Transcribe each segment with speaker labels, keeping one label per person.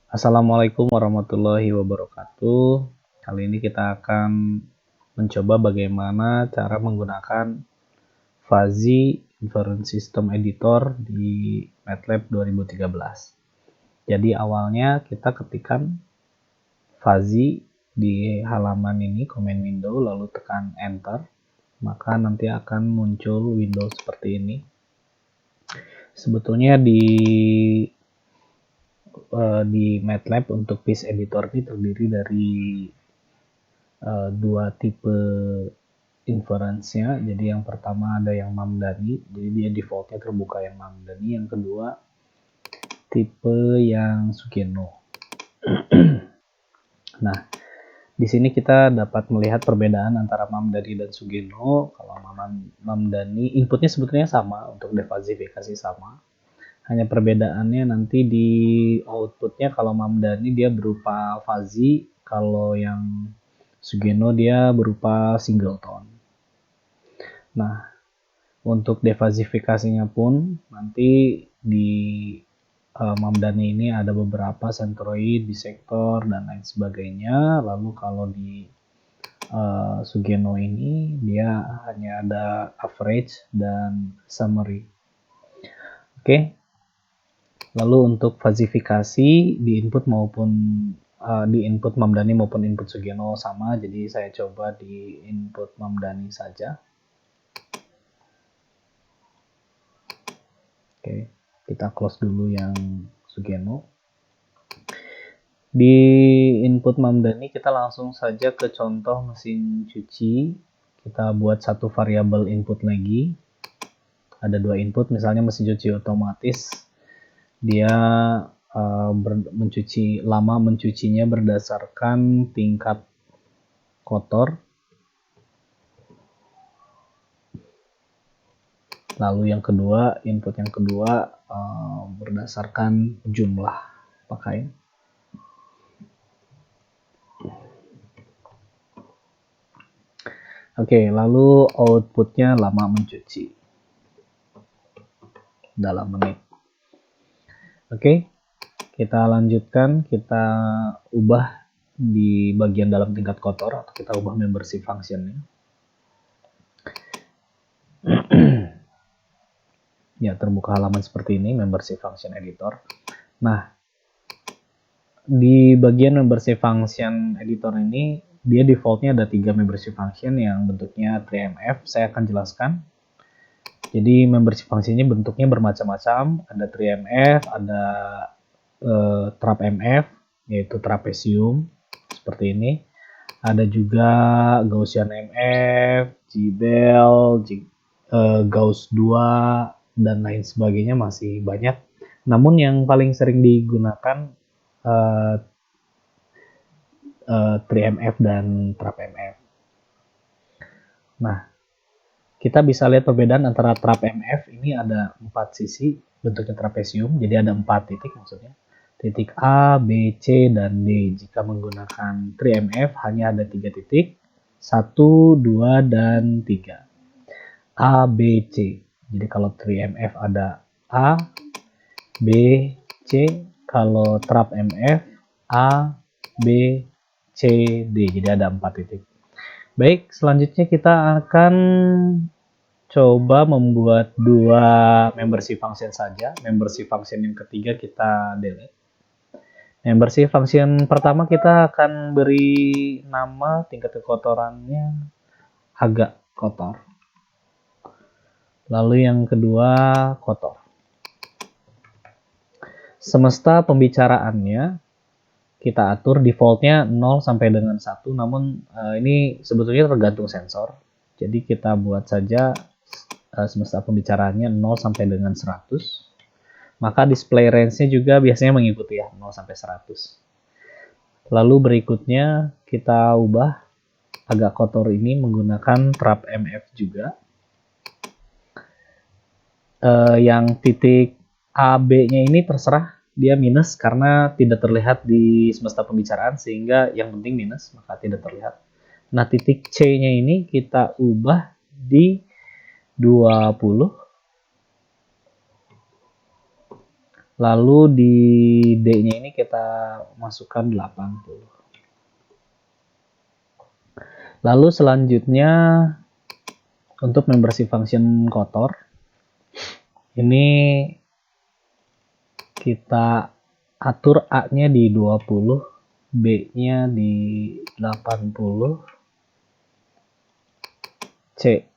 Speaker 1: Assalamualaikum warahmatullahi wabarakatuh. Kali ini kita akan mencoba bagaimana cara menggunakan Fuzzy Inference System Editor di MATLAB 2013. Jadi awalnya kita ketikkan Fuzzy di halaman ini, command window, lalu tekan enter. Maka nanti akan muncul window seperti ini. Sebetulnya di MATLAB untuk piece editor ini terdiri dari dua tipe inference-nya. Jadi yang pertama ada yang Mamdani, jadi dia defaultnya terbuka yang Mamdani. Yang kedua tipe yang Sugeno. Nah, di sini kita dapat melihat perbedaan antara Mamdani dan Sugeno. Kalau Mamdani inputnya sebetulnya sama, untuk defazifikasi sama. Hanya perbedaannya nanti di outputnya, kalau Mamdani dia berupa fuzzy, kalau yang Sugeno dia berupa singleton. Nah, untuk defazifikasinya pun nanti di Mamdani ini ada beberapa centroid, bisektor, dan lain sebagainya. Lalu kalau di Sugeno ini dia hanya ada average dan summary. Oke. Lalu untuk fazifikasi di input Mamdani maupun input Sugeno sama, jadi saya coba di input Mamdani saja. Oke, kita close dulu yang Sugeno. Di input Mamdani kita langsung saja ke contoh mesin cuci. Kita buat satu variabel input lagi. Ada dua input, misalnya mesin cuci otomatis. Dia lama mencucinya berdasarkan tingkat kotor. Lalu yang kedua, input yang kedua berdasarkan jumlah pakaian. Oke, lalu outputnya lama mencuci dalam menit. Oke, kita lanjutkan, kita ubah di bagian dalam tingkat kotor, atau kita ubah membership functionnya. Ya, terbuka halaman seperti ini, membership function editor. Nah, di bagian membership function editor ini, dia defaultnya ada 3 membership function yang bentuknya 3MF. Saya akan jelaskan. Jadi membership function ini bentuknya bermacam-macam. Ada 3MF, ada TrapMF, yaitu trapesium, seperti ini. Ada juga Gaussian MF, Gibel, Gauss 2, dan lain sebagainya, masih banyak. Namun yang paling sering digunakan 3MF dan TrapMF. Nah, kita bisa lihat perbedaan antara TrapMF ini, ada 4 sisi, bentuknya trapesium, jadi ada 4 titik maksudnya. Titik A, B, C, dan D. Jika menggunakan 3MF hanya ada 3 titik, 1, 2, dan 3. A, B, C. Jadi kalau 3MF ada A, B, C. Kalau TrapMF A, B, C, D. Jadi ada 4 titik. Baik, selanjutnya kita akan coba membuat 2 membership function saja. Membership function yang ketiga kita delete. Membership function pertama kita akan beri nama tingkat kekotorannya agak kotor. Lalu yang kedua kotor. Semesta pembicaraannya kita atur defaultnya 0 sampai dengan 1, namun ini sebetulnya tergantung sensor. Jadi kita buat saja semesta pembicaraannya 0 sampai dengan 100. Maka display range-nya juga biasanya mengikuti ya, 0 sampai 100. Lalu berikutnya kita ubah agak kotor ini menggunakan TrapMF juga. Yang titik A, B-nya ini terserah, dia minus karena tidak terlihat di semesta pembicaraan, sehingga yang penting minus, maka tidak terlihat. Nah, titik C-nya ini kita ubah di 20. Lalu di D-nya ini kita masukkan 80. Lalu selanjutnya untuk membersih function kotor, ini kita atur A-nya di 20, B-nya di 80, C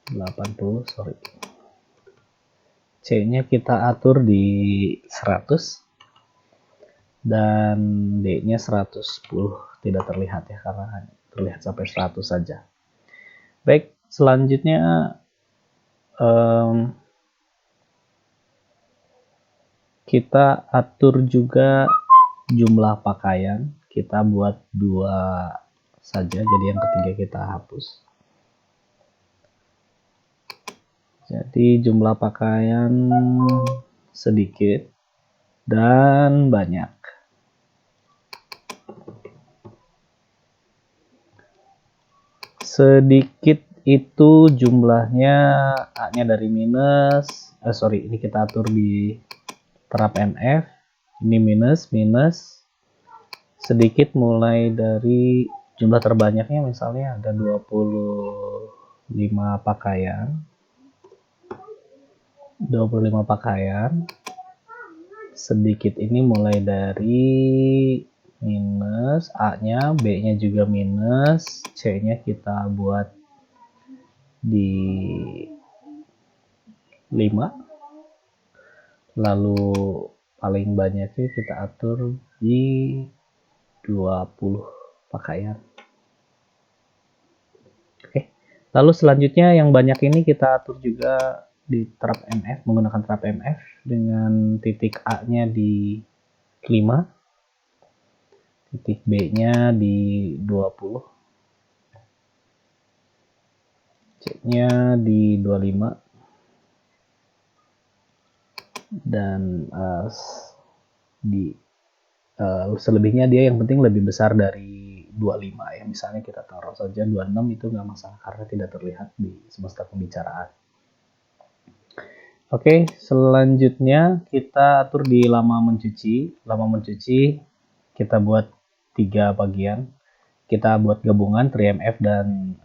Speaker 1: 80, sorry. C-nya kita atur di 100 dan D-nya 110. Tidak terlihat ya karena terlihat sampai 100 saja. Baik, selanjutnya kita atur juga jumlah pakaian. Kita buat 2 saja, jadi yang ketiga kita hapus. Jadi jumlah pakaian sedikit dan banyak. Sedikit itu jumlahnya A-nya dari minus, ini kita atur di terap MF, ini minus, sedikit mulai dari jumlah terbanyaknya misalnya ada 25 pakaian, 25 pakaian, sedikit ini mulai dari minus, A-nya, B-nya juga minus, C-nya kita buat di 5, lalu paling banyaknya kita atur di 20 pakaian. Oke, lalu selanjutnya yang banyak ini kita atur juga di terap MF, menggunakan terap MF dengan titik A-nya di 5, titik B-nya di 20, C-nya di 25, dan selebihnya dia yang penting lebih besar dari 25 ya. Misalnya kita taruh saja 26, itu nggak masalah karena tidak terlihat di semesta pembicaraan. Oke, selanjutnya kita atur di lama mencuci. Lama mencuci kita buat 3 bagian. Kita buat gabungan tri MF dan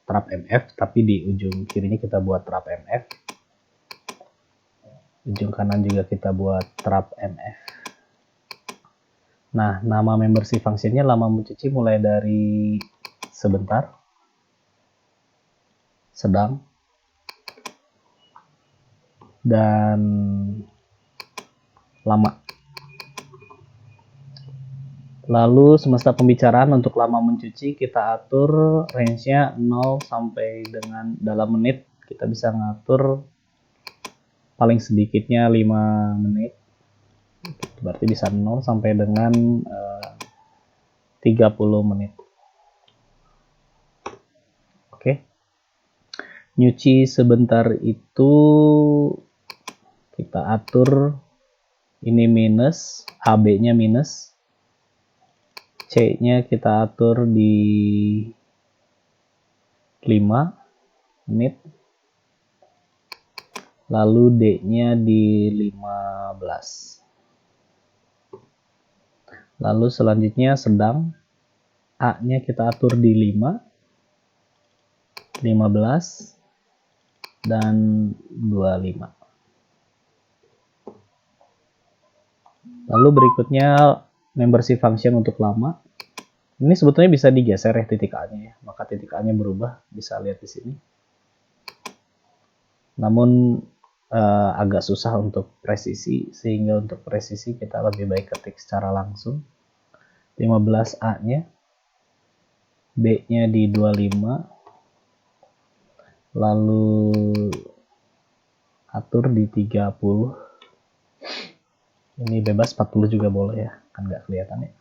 Speaker 1: trap MF, tapi di ujung kirinya kita buat trap MF. Ujung kanan juga kita buat trap MF. Nah, nama membership functionnya lama mencuci mulai dari sebentar, sedang, dan lama. Lalu semesta pembicaraan untuk lama mencuci kita atur range-nya 0 sampai dengan dalam menit. Kita bisa ngatur paling sedikitnya 5 menit. Berarti bisa 0 sampai dengan 30 menit. Oke. Nyuci sebentar itu kita atur ini minus, AB-nya minus, C-nya kita atur di 5 menit, lalu D-nya di 15. Lalu selanjutnya sedang, A-nya kita atur di 5, 15, dan 25. Lalu berikutnya membership function untuk lama. Ini sebetulnya bisa digeser ya titik A-nya ya. Maka titik A-nya berubah, bisa lihat di sini. Namun agak susah untuk presisi, sehingga untuk presisi kita lebih baik ketik secara langsung. 15 A-nya, B-nya di 25, lalu atur di 30. Ini bebas, 40 juga boleh ya, kan nggak kelihatan ya.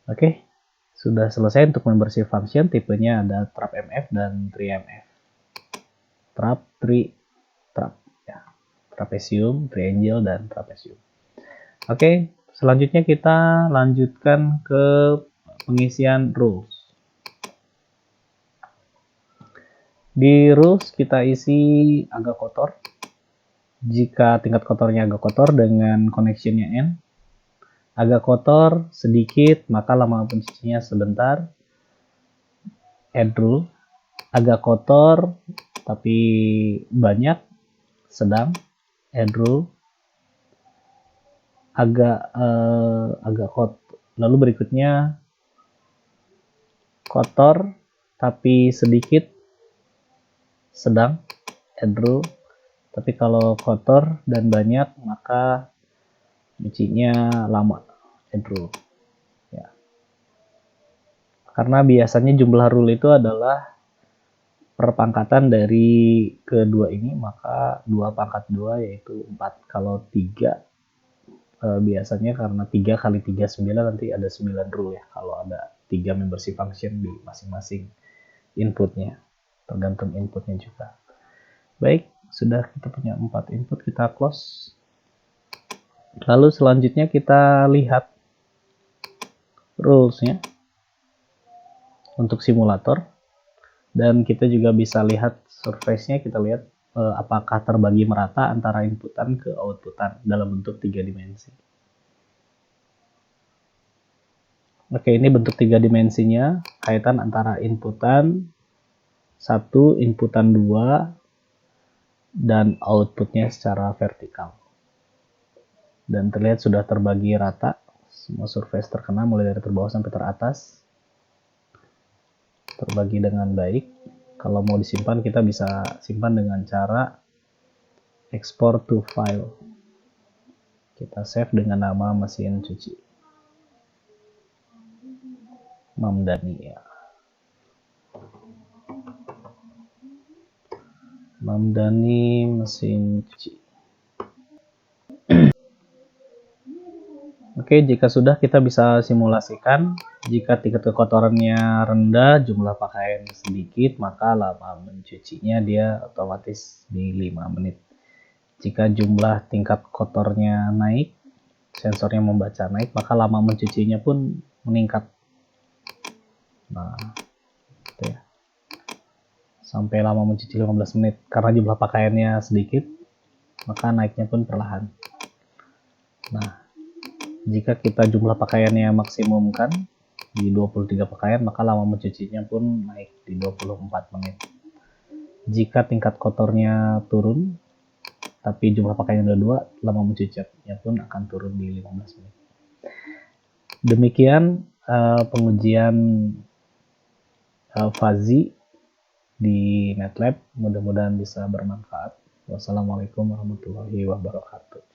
Speaker 1: Oke, sudah selesai untuk membership function. Tipenya ada trap MF dan tri MF. Trap, tri, trap ya. Trapesium, triangle, dan trapesium. Oke, selanjutnya kita lanjutkan ke pengisian rules. Di rules kita isi agak kotor. Jika tingkat kotornya agak kotor dengan connectionnya N, agak kotor sedikit maka lama pencucinya sebentar, add rule. Agak kotor tapi banyak, sedang, add rule. Agak kotor, lalu berikutnya kotor tapi sedikit, sedang, add rule. Tapi kalau kotor dan banyak maka nyucinya lama, add rule. Ya. Karena biasanya jumlah rule itu adalah perpangkatan dari kedua ini, maka 2 pangkat 2 yaitu 4. Kalau 3 biasanya karena 3 kali 3 9, nanti ada 9 rule ya kalau ada 3 membership function di masing-masing inputnya, tergantung inputnya juga. Baik, sudah kita punya 4 input, kita close. Lalu selanjutnya kita lihat rulesnya untuk simulator, dan kita juga bisa lihat surface-nya. Kita lihat apakah terbagi merata antara inputan ke outputan dalam bentuk 3 dimensi. Oke, ini bentuk 3 dimensinya, kaitan antara inputan 1, inputan 2, dan outputnya secara vertikal. Dan terlihat sudah terbagi rata, semua surface terkena mulai dari terbawah sampai teratas. Terbagi dengan baik. Kalau mau disimpan, kita bisa simpan dengan cara export to file. Kita save dengan nama mesin cuci Mamdani ya. Mamdani mesin cuci. Oke, jika sudah kita bisa simulasikan. Jika tingkat kekotorannya rendah, jumlah pakaian sedikit, maka lama mencucinya dia otomatis di 5 menit. Jika jumlah tingkat kotornya naik, sensornya membaca naik, maka lama mencucinya pun meningkat. Nah, gitu ya. Sampai lama mencuci 15 menit. Karena jumlah pakaiannya sedikit, maka naiknya pun perlahan. Nah, jika kita jumlah pakaiannya maksimumkan di 23 pakaian, maka lama mencucinya pun naik di 24 menit. Jika tingkat kotornya turun, tapi jumlah pakaian udah 2, lama mencucinya pun akan turun di 15 menit. Demikian pengujian fuzzy di MATLAB. Mudah-mudahan bisa bermanfaat. Wassalamualaikum warahmatullahi wabarakatuh.